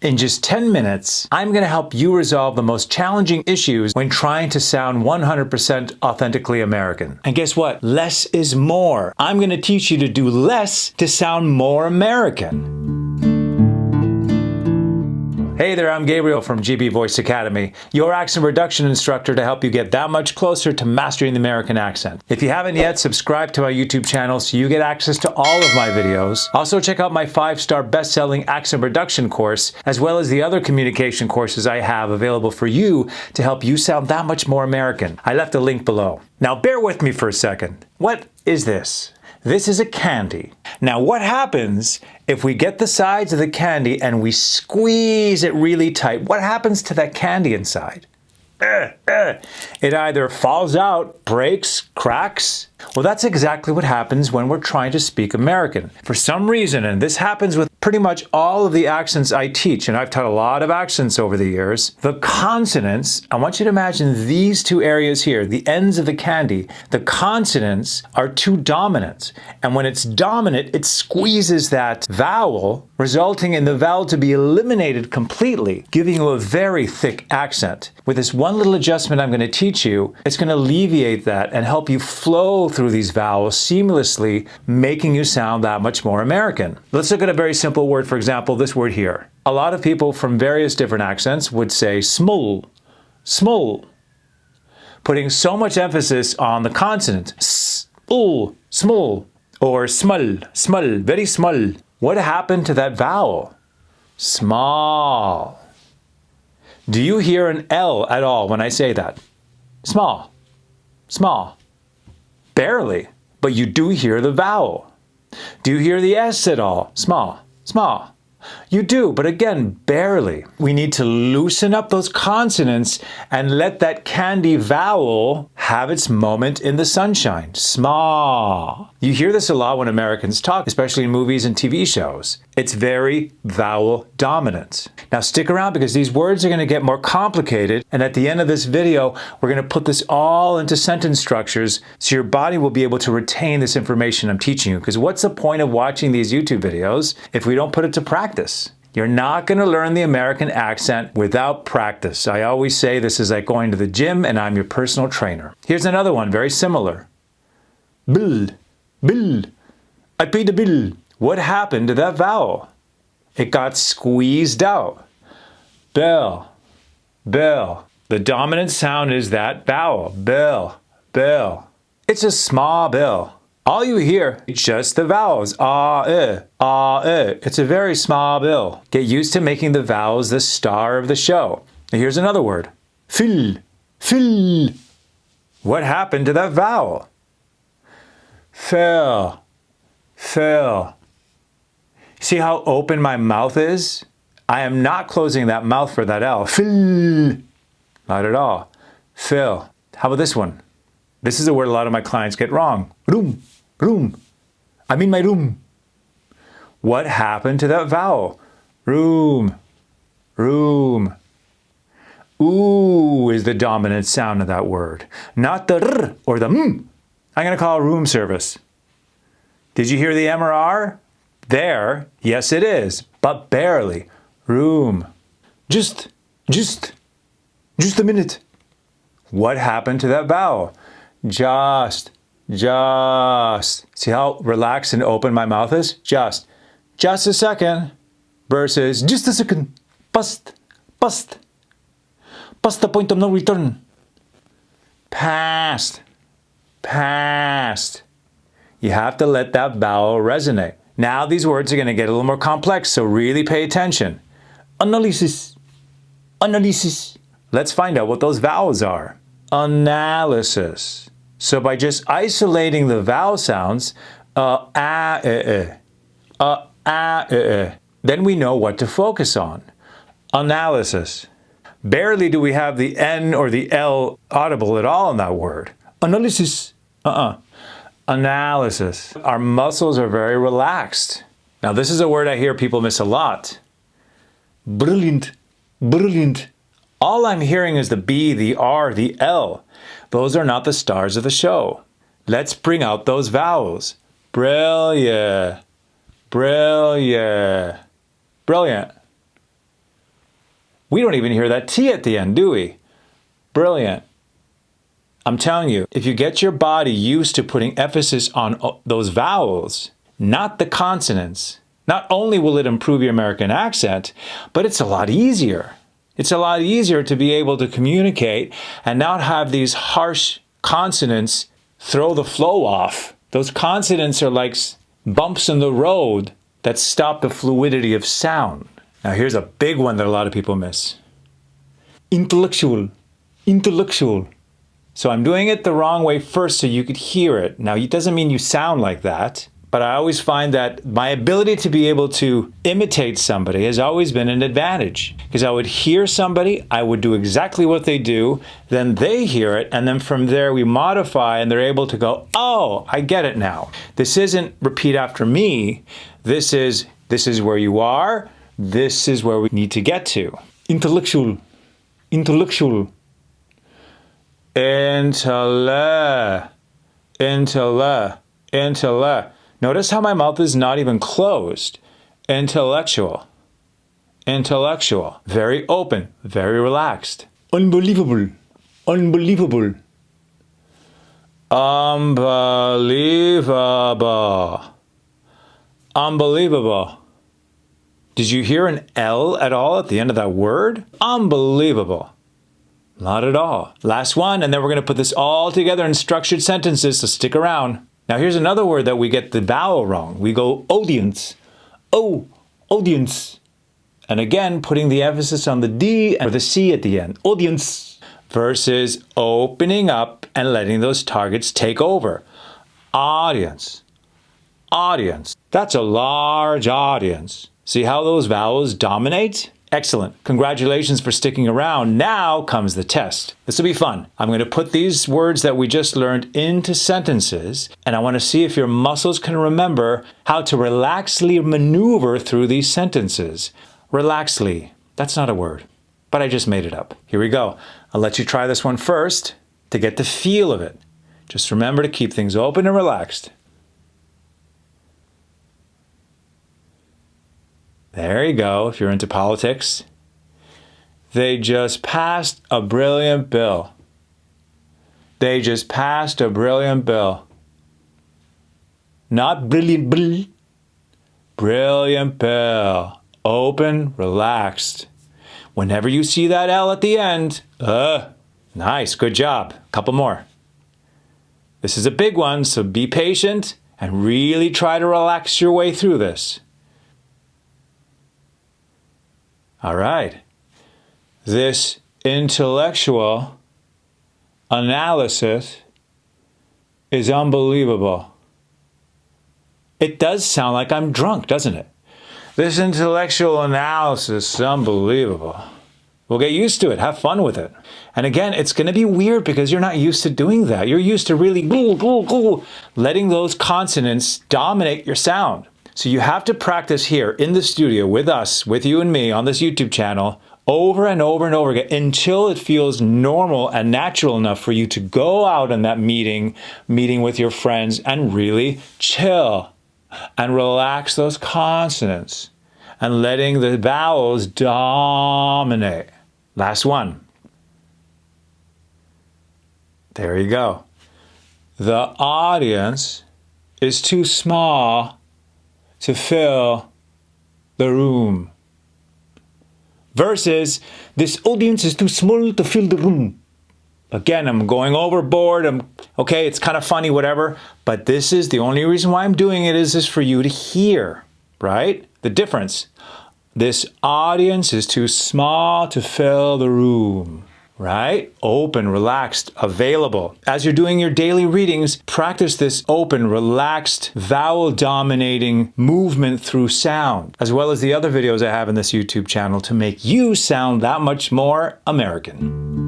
In just 10 minutes, I'm going to help you resolve the most challenging issues when trying to sound 100% authentically American. And guess what? Less is more. I'm going to teach you to do less to sound more American. Hey there, I'm Gabriel from GB Voice Academy, your accent reduction instructor to help you get that much closer to mastering the American accent. If you haven't yet, subscribe to my YouTube channel so you get access to all of my videos. Also, check out my 5-star best-selling accent reduction course, as well as the other communication courses I have available for you to help you sound that much more American. I left a link below. Now, bear with me for a second. What is this? This is a candy. Now, what happens if we get the sides of the candy and we squeeze it really tight? What happens to that candy inside? It either falls out, breaks, cracks. Well, that's exactly what happens when we're trying to speak American. For some reason, and this happens with pretty much all of the accents I teach, and I've taught a lot of accents over the years, the consonants, I want you to imagine these two areas here, the ends of the candy, the consonants are too dominant. And when it's dominant, it squeezes that vowel, resulting in the vowel to be eliminated completely, giving you a very thick accent. With this one little adjustment I'm going to teach you, it's going to alleviate that and help you flow through these vowels seamlessly, making you sound that much more American. Let's look at a very simple word, for example, this word here. A lot of people from various different accents would say small, small, putting so much emphasis on the consonant. Small, or small, small, very small. What happened to that vowel? Small. Do you hear an L at all when I say that? Small, small. Barely, but you do hear the vowel. Do you hear the S at all? Small, small. You do, but again, barely. We need to loosen up those consonants and let that candy vowel have its moment in the sunshine. Small. You hear this a lot when Americans talk, especially in movies and TV shows. It's very vowel dominant. Now stick around because these words are going to get more complicated, and at the end of this video, we're going to put this all into sentence structures so your body will be able to retain this information I'm teaching you. Because what's the point of watching these YouTube videos if we don't put it to practice? You're not going to learn the American accent without practice. I always say this is like going to the gym and I'm your personal trainer. Here's another one, very similar. Bill, bill, I paid the bill. What happened to that vowel? It got squeezed out. Bell, bell. The dominant sound is that vowel. Bell, bell. It's a small bill. All you hear is just the vowels. Ah, eh, ah, eh. It's a very small bill. Get used to making the vowels the star of the show. Now here's another word. Fill, fill. What happened to that vowel? Fell, fell. See how open my mouth is? I am not closing that mouth for that L. Fill. Not at all. Fill. How about this one? This is a word a lot of my clients get wrong. Room, room. I'm in my room. What happened to that vowel? Room, room. Ooh is the dominant sound of that word, not the r or the m. I'm going to call room service. Did you hear the M or R? There, yes it is, but barely. Room. Just a minute. What happened to that vowel? Just. See how relaxed and open my mouth is? Just a second versus just a second. Past the point of no return. Past. You have to let that vowel resonate. Now these words are going to get a little more complex, so really pay attention. Analysis. Let's find out what those vowels are. Analysis. So by just isolating the vowel sounds, then we know what to focus on. Analysis. Barely do we have the N or the L audible at all in that word. Analysis. Analysis. Our muscles are very relaxed. Now this is a word I hear people miss a lot. Brilliant. All I'm hearing is the B, the R, the L. Those are not the stars of the show. Let's bring out those vowels. Brilliant. We don't even hear that T at the end, do we? Brilliant. I'm telling you, if you get your body used to putting emphasis on those vowels, not the consonants, not only will it improve your American accent, but it's a lot easier. It's a lot easier to be able to communicate and not have these harsh consonants throw the flow off. Those consonants are like bumps in the road that stop the fluidity of sound. Now here's a big one that a lot of people miss. Intellectual. Intellectual. So I'm doing it the wrong way first so you could hear it. Now it doesn't mean you sound like that, but I always find that my ability to be able to imitate somebody has always been an advantage. Because I would hear somebody, I would do exactly what they do, then they hear it, and then from there we modify and they're able to go, oh, I get it now. This isn't repeat after me. This is where you are. This is where we need to get to. Intellectual. Intellectual. Intellect. Intellect. Intellect. Notice how my mouth is not even closed. Intellectual. Intellectual. Very open. Very relaxed. Unbelievable. Unbelievable. Unbelievable. Unbelievable. Did you hear an L at all at the end of that word? Unbelievable. Not at all. Last one, and then we're going to put this all together in structured sentences, so stick around. Now here's another word that we get the vowel wrong. We go audience. Oh, audience. And again, putting the emphasis on the D and the C at the end. Audience. Versus opening up and letting those targets take over. Audience. Audience. That's a large audience. See how those vowels dominate? Excellent. Congratulations for sticking around. Now comes the test. This will be fun. I'm going to put these words that we just learned into sentences, and I want to see if your muscles can remember how to relaxedly maneuver through these sentences. Relaxedly. That's not a word, but I just made it up. Here we go. I'll let you try this one first to get the feel of it. Just remember to keep things open and relaxed. There you go, if you're into politics. They just passed a brilliant bill. They just passed a brilliant bill. Not brilliant bill. Brilliant bill. Open, relaxed. Whenever you see that L at the end, nice, good job. Couple more. This is a big one, so be patient and really try to relax your way through this. All right. This intellectual analysis is unbelievable. It does sound like I'm drunk, doesn't it? This intellectual analysis is unbelievable. We'll get used to it. Have fun with it. And again, it's going to be weird because you're not used to doing that. You're used to really letting those consonants dominate your sound. So you have to practice here in the studio with us, with you and me on this YouTube channel over and over and over again until it feels normal and natural enough for you to go out in that meeting with your friends and really chill and relax those consonants and letting the vowels dominate. Last one. There you go. The audience is too small to fill the room. Versus, this audience is too small to fill the room. Again, I'm going overboard. Okay, it's kind of funny, whatever. But this is the only reason why I'm doing it is for you to hear, right? The difference. This audience is too small to fill the room. Right? Open, relaxed, available. As you're doing your daily readings, practice this open, relaxed, vowel-dominating movement through sound, as well as the other videos I have in this YouTube channel to make you sound that much more American.